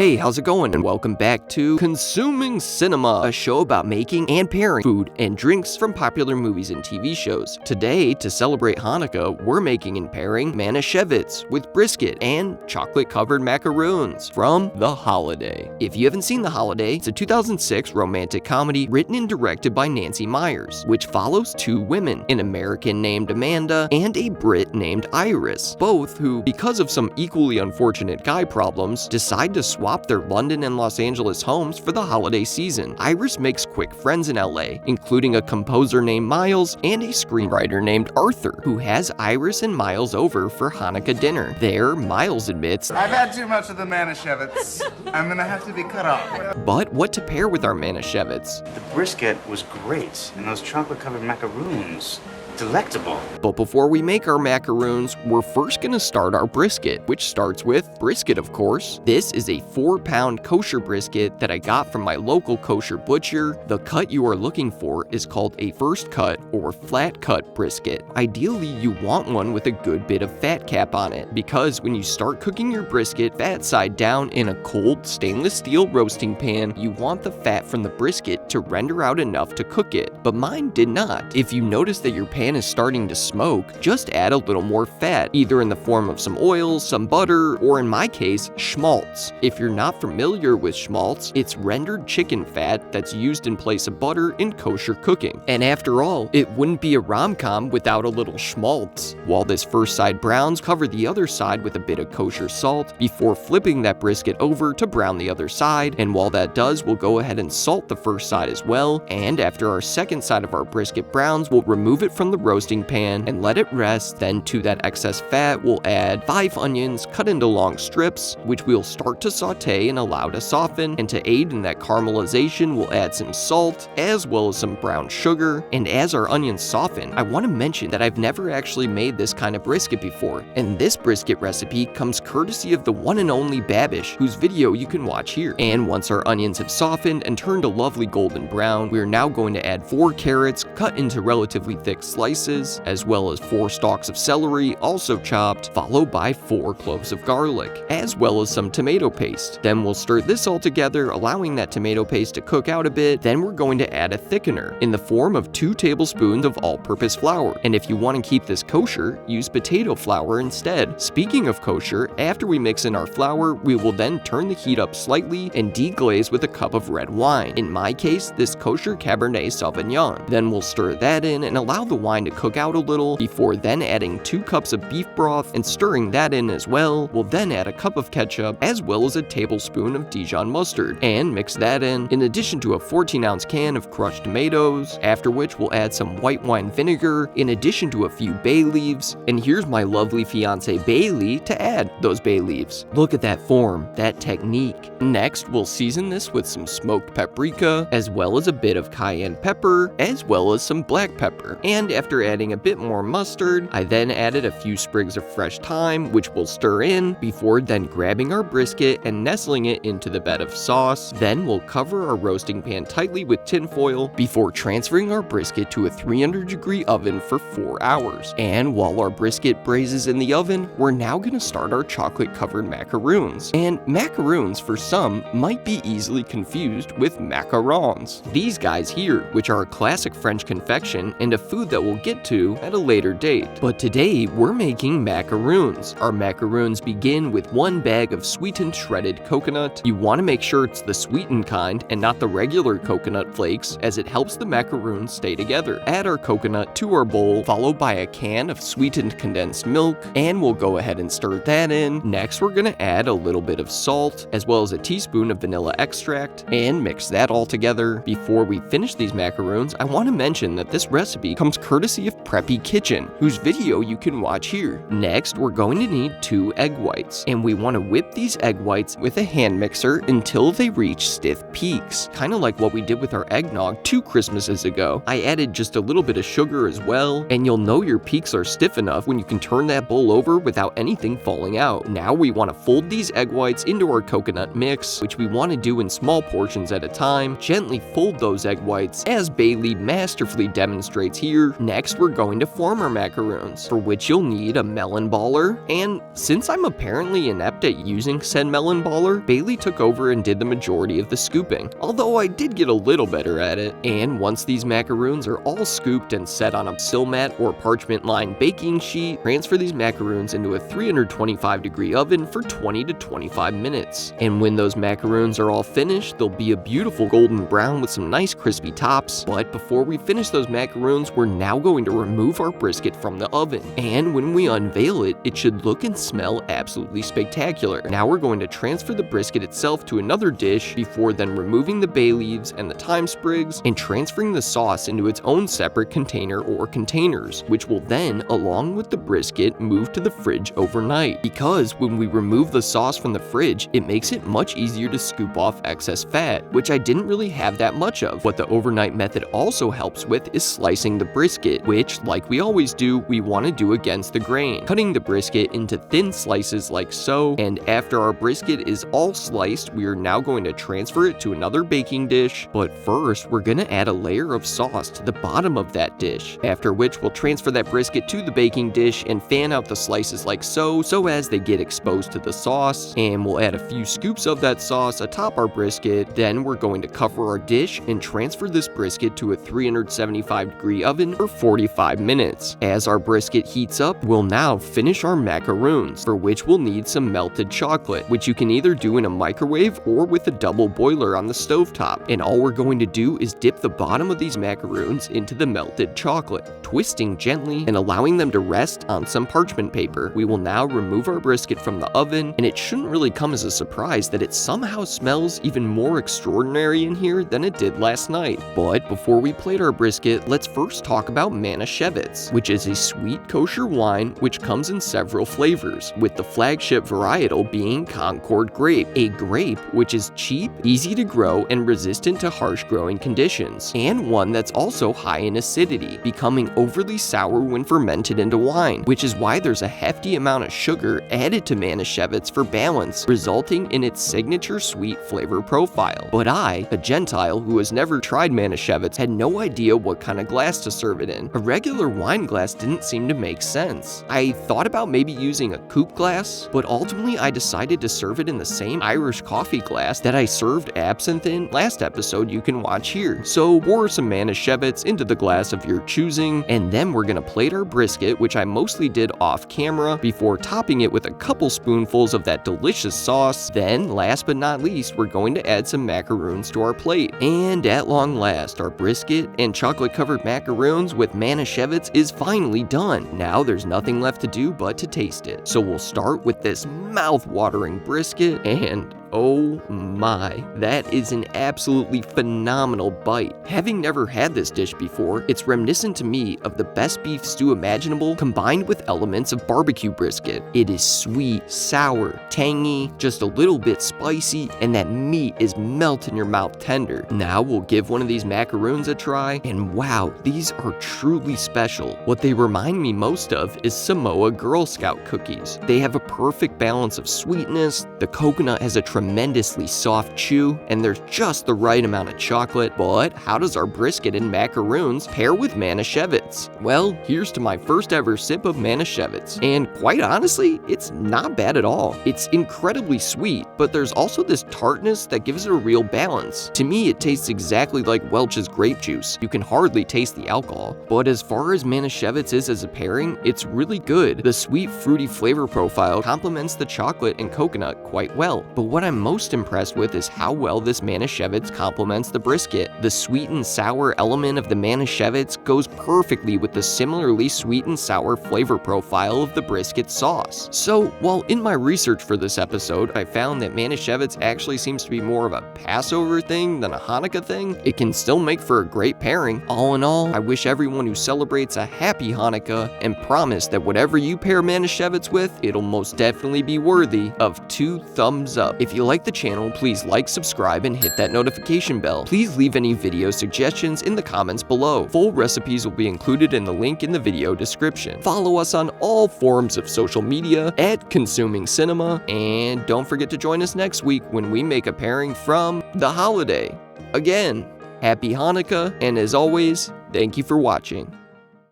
Hey, how's it going? And welcome back to Consuming Cinema, a show about making and pairing food and drinks from popular movies and TV shows. Today, to celebrate Hanukkah, we're making and pairing Manischewitz with brisket and chocolate-covered macaroons from The Holiday. If you haven't seen The Holiday, it's a 2006 romantic comedy written and directed by Nancy Meyers, which follows two women, an American named Amanda and a Brit named Iris, both who, because of some equally unfortunate guy problems, decide to swap their London and Los Angeles homes for the holiday season. Iris makes quick friends in LA, including a composer named Miles and a screenwriter named Arthur, who has Iris and Miles over for Hanukkah dinner. There, Miles admits, "I've had too much of the Manischewitz. I'm gonna have to be cut off." But what to pair with our Manischewitz? The brisket was great, and those chocolate-covered macaroons, delectable. But before we make our macaroons, we're first gonna start our brisket, which starts with brisket, of course. This is a 4-pound kosher brisket that I got from my local kosher butcher. The cut you are looking for is called a first cut or flat cut brisket. Ideally, you want one with a good bit of fat cap on it, because when you start cooking your brisket fat side down in a cold stainless steel roasting pan, you want the fat from the brisket to render out enough to cook it, but mine did not. If you notice that your pan is starting to smoke, just add a little more fat, either in the form of some oil, some butter, or in my case, schmaltz. If you're not familiar with schmaltz, it's rendered chicken fat that's used in place of butter in kosher cooking. And after all, it wouldn't be a rom-com without a little schmaltz. While this first side browns, cover the other side with a bit of kosher salt before flipping that brisket over to brown the other side. And while that does, we'll go ahead and salt the first side as well. And after our second side of our brisket browns, we'll remove it from the roasting pan and let it rest. Then to that excess fat, we'll add 5 onions cut into long strips, which we'll start to saute and allow to soften. And to aid in that caramelization, we'll add some salt as well as some brown sugar. And as our onions soften, I want to mention that I've never actually made this kind of brisket before, and this brisket recipe comes courtesy of the one and only Babish, whose video you can watch here. And once our onions have softened and turned a lovely golden brown, we are now going to add 4 carrots cut into relatively thick slices, as well as 4 stalks of celery also chopped, followed by 4 cloves of garlic, as well as some tomato paste. Then we'll stir this all together, allowing that tomato paste to cook out a bit. Then we're going to add a thickener in the form of 2 tablespoons of all-purpose flour. And if you want to keep this kosher, use potato flour instead. Speaking of kosher, after we mix in our flour, we will then turn the heat up slightly and deglaze with a cup of red wine. In my case, this kosher Cabernet Sauvignon. Then we'll stir that in and allow the wine to cook out a little before then adding 2 cups of beef broth and stirring that in as well. We'll then add a cup of ketchup as well as a tablespoon of Dijon mustard and mix that in addition to a 14-ounce can of crushed tomatoes, after which we'll add some white wine vinegar in addition to a few bay leaves. And here's my lovely fiance Bailey to add those bay leaves. Look at that form, that technique. Next, we'll season this with some smoked paprika as well as a bit of cayenne pepper as well as some black pepper. And after adding a bit more mustard, I then added a few sprigs of fresh thyme, which we'll stir in before then grabbing our brisket and nestling it into the bed of sauce. Then we'll cover our roasting pan tightly with tin foil before transferring our brisket to a 300-degree oven for 4 hours. And while our brisket braises in the oven, we're now going to start our chocolate-covered macaroons. And macaroons, for some, might be easily confused with macarons. These guys here, which are a classic French confection and a food that we'll get to at a later date. But today, we're making macaroons. Our macaroons begin with 1 bag of sweetened shredded coconut. You want to make sure it's the sweetened kind and not the regular coconut flakes, as it helps the macaroons stay together. Add our coconut to our bowl, followed by a can of sweetened condensed milk, and we'll go ahead and stir that in. Next, we're going to add a little bit of salt, as well as a teaspoon of vanilla extract, and mix that all together. Before we finish these macaroons, I want to mention that this recipe comes courtesy of Preppy Kitchen, whose video you can watch here. Next, we're going to need 2 egg whites, and we want to whip these egg whites with a hand mixer until they reach stiff peaks, kind of like what we did with our eggnog 2 Christmases ago. I added just a little bit of sugar as well, and you'll know your peaks are stiff enough when you can turn that bowl over without anything falling out. Now we want to fold these egg whites into our coconut mix, which we want to do in small portions at a time. Gently fold those egg whites as Bailey mass masterfully demonstrates here. Next, we're going to form our macaroons, for which you'll need a melon baller, and since I'm apparently inept at using said melon baller, Bailey took over and did the majority of the scooping, although I did get a little better at it. And once these macaroons are all scooped and set on a sill mat or parchment lined baking sheet, transfer these macaroons into a 325-degree oven for 20 to 25 minutes. And when those macaroons are all finished, they'll be a beautiful golden brown with some nice crispy tops. But before we finish those macaroons, we're now going to remove our brisket from the oven. And when we unveil it, it should look and smell absolutely spectacular. Now we're going to transfer the brisket itself to another dish before then removing the bay leaves and the thyme sprigs and transferring the sauce into its own separate container or containers, which will then, along with the brisket, move to the fridge overnight. Because when we remove the sauce from the fridge, it makes it much easier to scoop off excess fat, which I didn't really have that much of. What the overnight method also helps with is slicing the brisket, which, like we always do, we want to do against the grain, cutting the brisket into thin slices like so. And after our brisket is all sliced, we are now going to transfer it to another baking dish. But first, we're going to add a layer of sauce to the bottom of that dish, after which we'll transfer that brisket to the baking dish and fan out the slices like so as they get exposed to the sauce. And we'll add a few scoops of that sauce atop our brisket. Then we're going to cover our dish and transfer this brisket to a 375-degree oven for 45 minutes. As our brisket heats up, we'll now finish our macaroons, for which we'll need some melted chocolate, which you can either do in a microwave or with a double boiler on the stovetop. And all we're going to do is dip the bottom of these macaroons into the melted chocolate, twisting gently and allowing them to rest on some parchment paper. We will now remove our brisket from the oven, and it shouldn't really come as a surprise that it somehow smells even more extraordinary in here than it did last night. But before we plate our brisket, let's first talk about Manischewitz, which is a sweet kosher wine which comes in several flavors, with the flagship varietal being Concord grape, a grape which is cheap, easy to grow, and resistant to harsh growing conditions, and one that's also high in acidity, becoming overly sour when fermented into wine, which is why there's a hefty amount of sugar added to Manischewitz for balance, resulting in its signature sweet flavor profile. But I, a Gentile who has never tried Manischewitz, had no idea what kind of glass to serve it in. A regular wine glass didn't seem to make sense. I thought about maybe using a coupe glass, but ultimately I decided to serve it in the same Irish coffee glass that I served absinthe in last episode you can watch here. So pour some Manischewitz into the glass of your choosing, and then we're gonna plate our brisket, which I mostly did off camera, before topping it with a couple spoonfuls of that delicious sauce. Then, last but not least, we're going to add some macaroons to our plate. And at long last, our brisket and chocolate-covered macaroons with Manischewitz is finally done. Now there's nothing left to do but to taste it. So we'll start with this mouth-watering brisket, and oh my, that is an absolutely phenomenal bite. Having never had this dish before, it's reminiscent to me of the best beef stew imaginable combined with elements of barbecue brisket. It is sweet, sour, tangy, just a little bit spicy, and that meat is melt in your mouth tender. Now we'll give one of these macaroons a try, and wow, these are truly special. What they remind me most of is Samoa Girl Scout cookies. They have a perfect balance of sweetness, the coconut has a tremendously soft chew, and there's just the right amount of chocolate. But how does our brisket and macaroons pair with Manischewitz? Well, here's to my first ever sip of Manischewitz, and quite honestly, it's not bad at all. It's incredibly sweet, but there's also this tartness that gives it a real balance. To me, it tastes exactly like Welch's grape juice. You can hardly taste the alcohol. But as far as Manischewitz is as a pairing, it's really good. The sweet, fruity flavor profile complements the chocolate and coconut quite well. But what I'm most impressed with is how well this Manischewitz complements the brisket. The sweet and sour element of the Manischewitz goes perfectly with the similarly sweet and sour flavor profile of the brisket sauce. So, while in my research for this episode, I found that Manischewitz actually seems to be more of a Passover thing than a Hanukkah thing, it can still make for a great pairing. All in all, I wish everyone who celebrates a happy Hanukkah, and promise that whatever you pair Manischewitz with, it'll most definitely be worthy of 2 thumbs up. If you like the channel, please like, subscribe, and hit that notification bell. Please leave any video suggestions in the comments below. Full recipes will be included in the link in the video description. Follow us on all forms of social media at Consuming Cinema, and don't forget to join us next week when we make a pairing from the holiday. Again, happy Hanukkah, and as always, Thank you for watching.